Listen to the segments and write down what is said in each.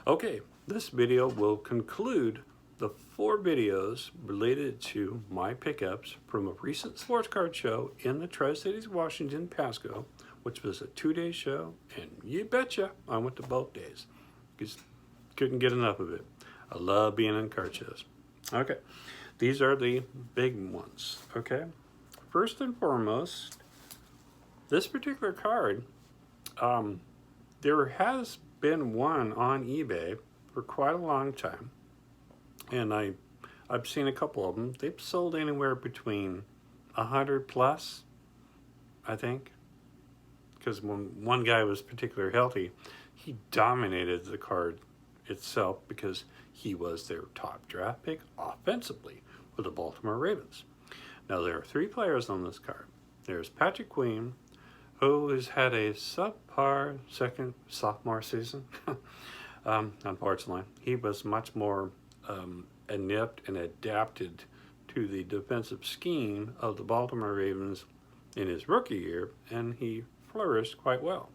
Okay, this video will conclude the 4 videos related to my pickups from a recent sports card show in the Tri-Cities, Washington, Pasco, which was a 2-day show, and you betcha I went to both days. Just couldn't get enough of it. I love being in card shows. Okay, these are the big ones, okay? First and foremost, this particular card, there has been one on eBay for quite a long time, and I've seen a couple of them. They've sold anywhere between 100 plus, I think, because when one guy was particularly healthy, he dominated the card itself because he was their top draft pick offensively with the Baltimore Ravens. Now there are 3 players on this card. There's Patrick Queen, who has had a subpar second sophomore season. Unfortunately, he was much more inept and adapted to the defensive scheme of the Baltimore Ravens in his rookie year, and he flourished quite well.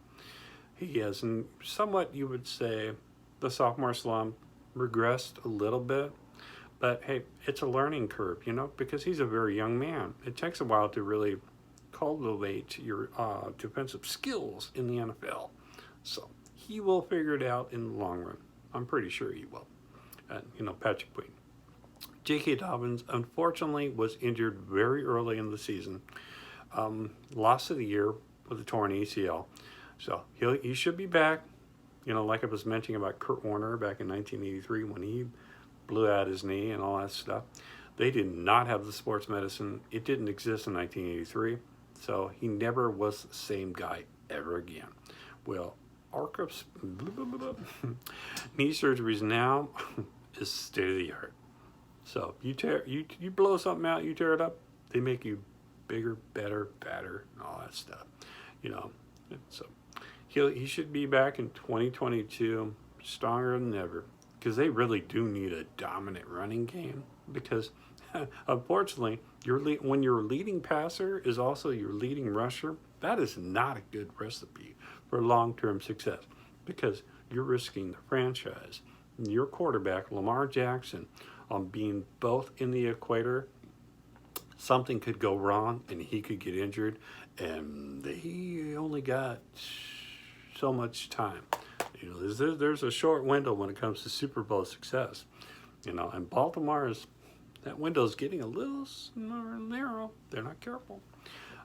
He has somewhat, you would say, the sophomore slump regressed a little bit, but hey, it's a learning curve, you know, because he's a very young man. It takes a while to really cultivate your defensive skills in the NFL. So he will figure it out in the long run. I'm pretty sure he will. You know, Patrick Queen. J.K. Dobbins, unfortunately, was injured very early in the season. Lost of the year with a torn ACL. So he should be back. You know, like I was mentioning about Kurt Warner back in 1983 when he blew out his knee and all that stuff. They did not have the sports medicine. It didn't exist in 1983. So he never was the same guy ever again. Well, Arcup's knee surgeries now is state of the art. So you blow something out, you tear it up, they make you bigger, better, fatter, and all that stuff. You know, so he should be back in 2022 stronger than ever, because they really do need a dominant running game, because unfortunately, when your leading passer is also your leading rusher, that is not a good recipe for long-term success, because you're risking the franchise, your quarterback, Lamar Jackson, on being both in the equator. Something could go wrong and he could get injured, and he only got so much time. You know, there's a short window when it comes to Super Bowl success. You know, and that window's getting a little narrow. They're not careful.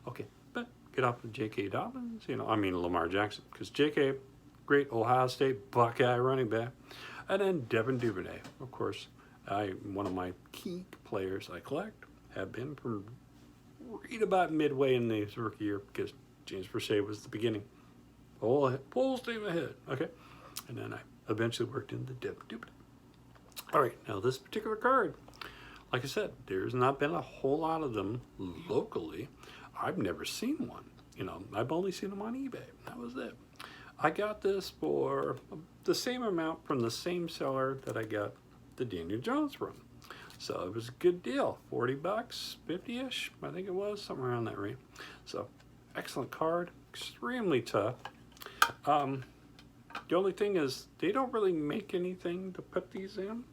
Okay, but get off of J.K. Dobbins, Lamar Jackson, because J.K., great Ohio State Buckeye running back. And then Devin Duvernay, of course, one of my key players I collect, have been from right about midway in his rookie year, because James Prochet was the beginning. Full steam ahead, okay? And then I eventually worked in the Devin Duvernay. All right, now this particular card, like I said, there's not been a whole lot of them locally. I've never seen one. You know, I've only seen them on eBay. That was it. I got this for the same amount from the same seller that I got the Daniel Jones from. So it was a good deal. 40 bucks, 50-ish, I think it was, somewhere around that range. So excellent card, extremely tough. The only thing is they don't really make anything to put these in,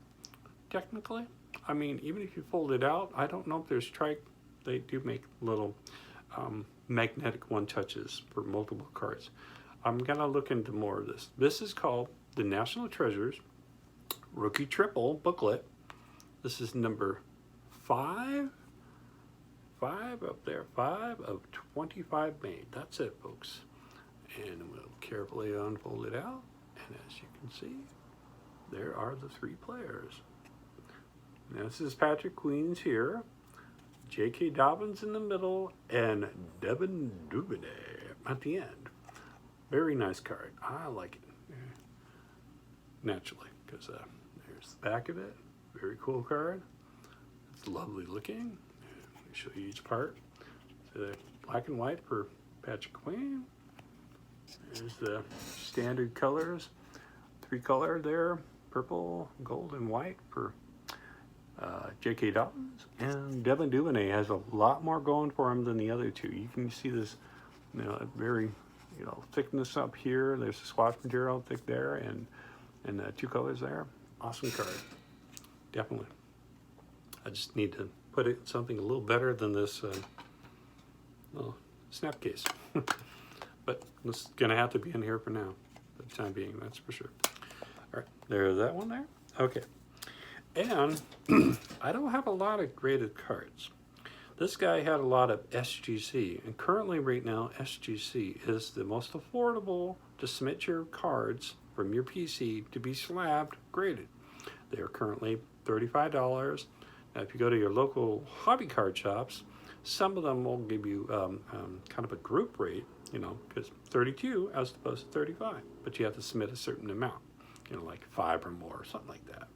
technically. I mean, even if you fold it out, I don't know if there's they do make little magnetic one-touches for multiple cards. I'm gonna look into more of this. This is called the National Treasures Rookie Triple Booklet. This is number 5 up there, 5 of 25 made. That's it, folks. And we'll carefully unfold it out. And as you can see, there are the 3 players. Now, this is Patrick Queen's here, J.K. Dobbins in the middle, and Devin Duvernay at the end. Very nice card. I like it. Naturally, because there's the back of it. Very cool card. It's lovely looking. Let me show you each part. So the black and white for Patrick Queen. There's the standard colors. 3 color there. Purple, gold, and white for J.K. Dobbins. And Devin Duvernay has a lot more going for him than the other 2. You can see this, very, thickness up here. There's the swatch material thick there, and And 2 colors there. Awesome card. Definitely. I just need to put it in something a little better than this little snap case. But this is going to have to be in here for now. For the time being, that's for sure. All right, there's that one there. Okay. And I don't have a lot of graded cards. This guy had a lot of SGC, and currently right now SGC is the most affordable to submit your cards from your PC to be slabbed graded. They are currently $35. Now if you go to your local hobby card shops, some of them will give you kind of a group rate, you know, because 32 as opposed to 35, but you have to submit a certain amount, you know, like 5 or more or something like that,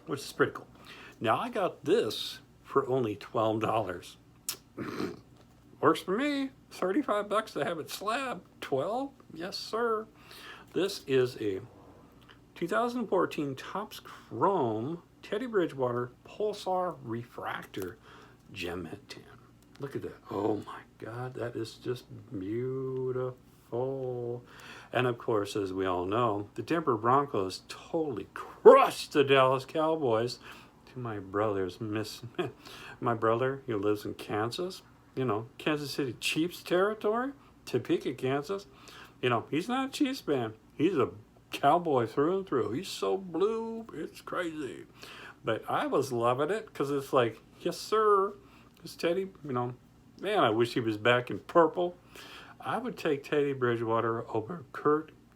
which is pretty cool. Now I got this for only $12. Works for me. 35 bucks to have it slabbed. 12? Yes, sir. This is a 2014 Topps Chrome Teddy Bridgewater Pulsar Refractor Gem Tin. Look at that. Oh my God, that is just beautiful. And of course, as we all know, the Denver Broncos totally crushed the Dallas Cowboys. To my brother's my brother, he lives in Kansas, you know, Kansas City Chiefs territory, Topeka, Kansas. You know, he's not a Chiefs fan. He's a Cowboy through and through. He's so blue, it's crazy. But I was loving it because it's like, yes, sir. This Teddy, you know, man, I wish he was back in purple. I would take Teddy Bridgewater over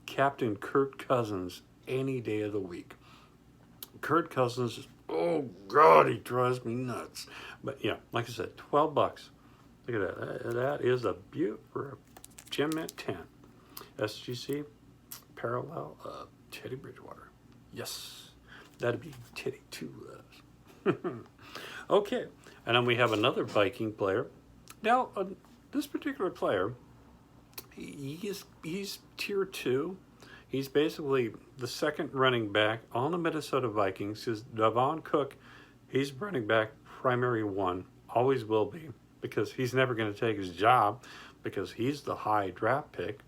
Captain Kirk Cousins any day of the week. Kirk Cousins is, oh God, he drives me nuts. But yeah, like I said, 12 bucks. Look at that. That is a beaut for a Gem Mint 10. SGC parallel of Teddy Bridgewater. Yes, that'd be Teddy 2 loves. Okay, and then we have another Viking player. Now, this particular player, he's tier 2. He's basically the second running back on the Minnesota Vikings. Because Davon Cook, he's running back primary 1, always will be, because he's never going to take his job because he's the high draft pick.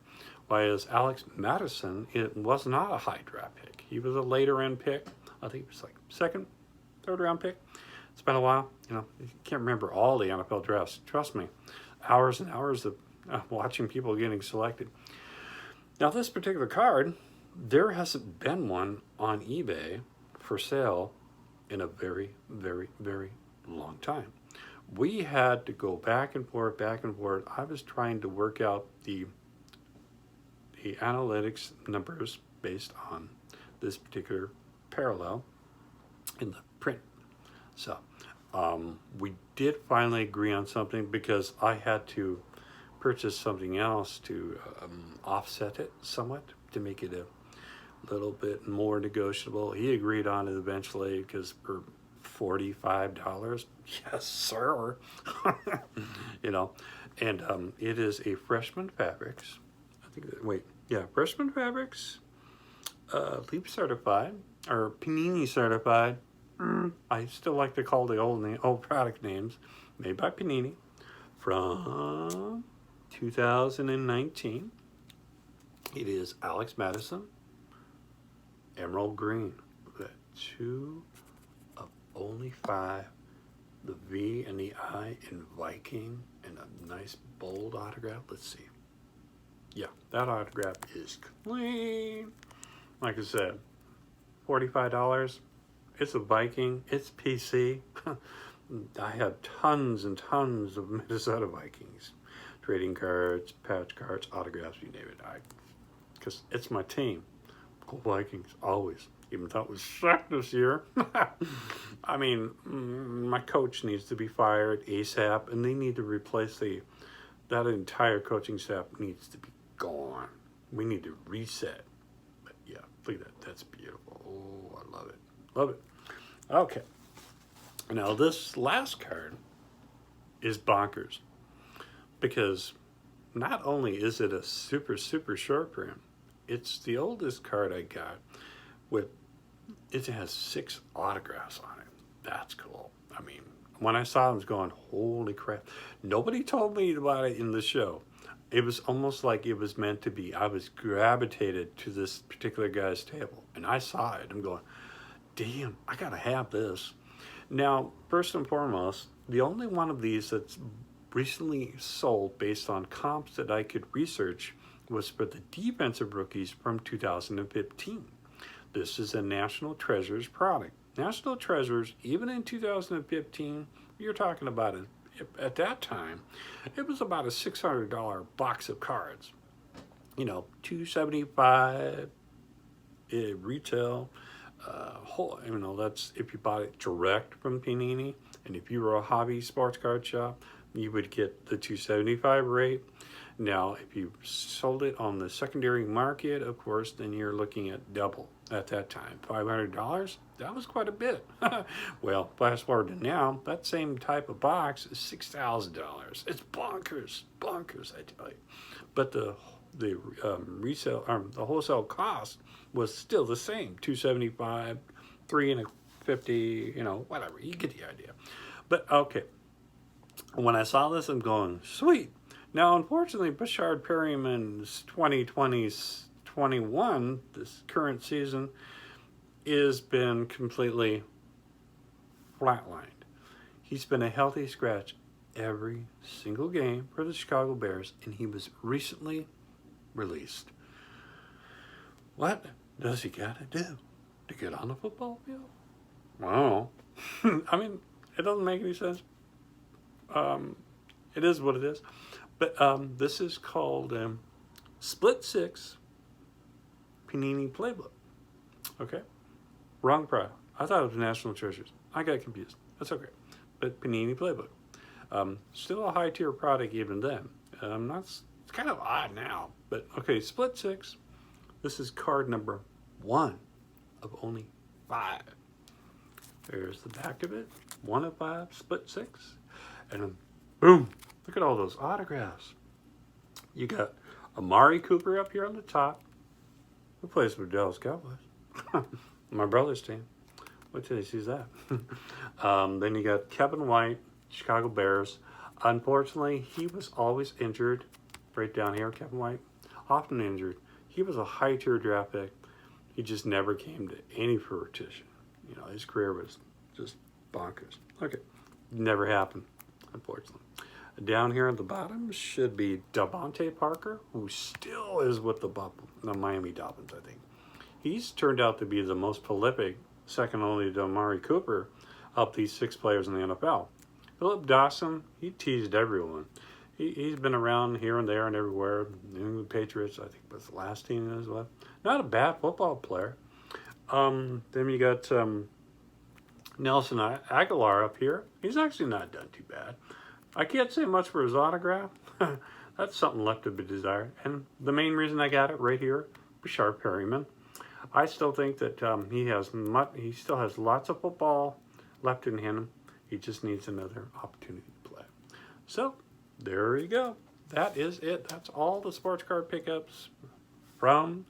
Whereas Alex Madison, it was not a high draft pick. He was a later end pick. I think it was like 2nd, 3rd round pick. It's been a while. You know, you can't remember all the NFL drafts. Trust me, hours and hours of watching people getting selected. Now, this particular card, there hasn't been one on eBay for sale in a very, very, very long time. We had to go back and forth, back and forth. I was trying to work out the analytics numbers based on this particular parallel in the print. So we did finally agree on something because I had to purchase something else to offset it somewhat to make it a little bit more negotiable. He agreed on it eventually because for $45, yes sir. You know, and it is a Freshman Fabrics. I think that, wait, yeah, Freshman Fabrics, Leap certified or Panini certified. I still like to call the old product names, made by Panini from 2019. It is Alex Madison, Emerald Green. Look at that, 2 of only 5. The V and the I in Viking and a nice bold autograph. Let's see. Yeah, that autograph is clean. Like I said, $45. It's a Viking. It's PC. I have tons and tons of Minnesota Vikings. Trading cards, patch cards, autographs, you name it. Because it's my team. Go Vikings, always. Even though it was sucked this year. I mean, my coach needs to be fired ASAP, and they need to replace that entire coaching staff needs to be gone. We need to reset. But yeah, look at that. That's beautiful. Oh, I love it. Love it. Okay. Now, this last card is bonkers. Because not only is it a super, super short print, it's the oldest card I got with, it has 6 autographs on it. That's cool. I mean, when I saw it, I was going, holy crap. Nobody told me about it in the show. It was almost like it was meant to be. I was gravitated to this particular guy's table, and I saw it. I'm going, damn, I gotta have this. Now, first and foremost, the only one of these that's recently sold based on comps that I could research was for the defensive rookies from 2015. This is a National Treasures product. National Treasures, even in 2015, you're talking about it. At that time, it was about a $600 box of cards. You know, $275 retail. You know, that's if you bought it direct from Panini, and if you were a hobby sports card shop, you would get the $275 rate. Now, if you sold it on the secondary market, of course, then you're looking at double at that time. $500, that was quite a bit. Well, fast forward to now, that same type of box is $6,000. It's bonkers, I tell you. But the resale, the wholesale cost was still the same, $275, $350, you know, whatever. You get the idea. But okay, when I saw this, I'm going, sweet. Now, unfortunately, Bashard Perryman's 2020-21, this current season, has been completely flatlined. He's been a healthy scratch every single game for the Chicago Bears, and he was recently released. What does he got to do to get on the football field? Wow. I mean, it doesn't make any sense. It is what it is. But this is called Split 6 Panini Playbook. Okay? Wrong product. I thought it was National Treasures. I got confused. That's okay. But Panini Playbook. Still a high tier product even then. It's kind of odd now. But okay, Split 6. This is card number 1 of only 5. There's the back of it. 1 of 5, Split 6. And then, boom. Look at all those autographs. You got Amari Cooper up here on the top. Who plays for Dallas Cowboys? My brother's team. Wait till he sees that. Then you got Kevin White, Chicago Bears. Unfortunately, he was always injured. Right down here, Kevin White. Often injured. He was a high-tier draft pick. He just never came to any fruition. You know, his career was just bonkers. Okay. Never happened, unfortunately. Down here at the bottom should be Devontae Parker, who still is with the Miami Dolphins, I think. He's turned out to be the most prolific, second only to Amari Cooper, of these 6 players in the NFL. Philip Dawson, he teased everyone. He's been around here and there and everywhere. New England Patriots, I think, was the last team as well. Not a bad football player. Then you got Nelson Aguilar up here. He's actually not done too bad. I can't say much for his autograph. That's something left to be desired. And the main reason I got it right here, Bashard Perryman. I still think that he still has lots of football left in him. He just needs another opportunity to play. So, there you go. That is it. That's all the sports card pickups from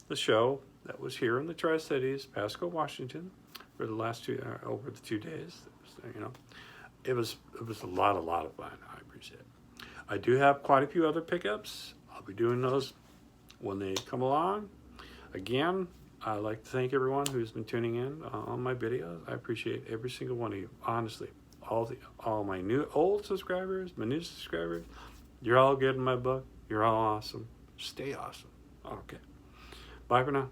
the show that was here in the Tri-Cities, Pasco, Washington, for the last over the 2 days. You know, it was a lot of fun. I appreciate it. I do have quite a few other pickups. I'll be doing those when they come along. Again, I'd like to thank everyone who's been tuning in on my videos. I appreciate every single one of you. Honestly, all my old subscribers, my new subscribers, you're all good in my book. You're all awesome. Stay awesome. Okay. Bye for now.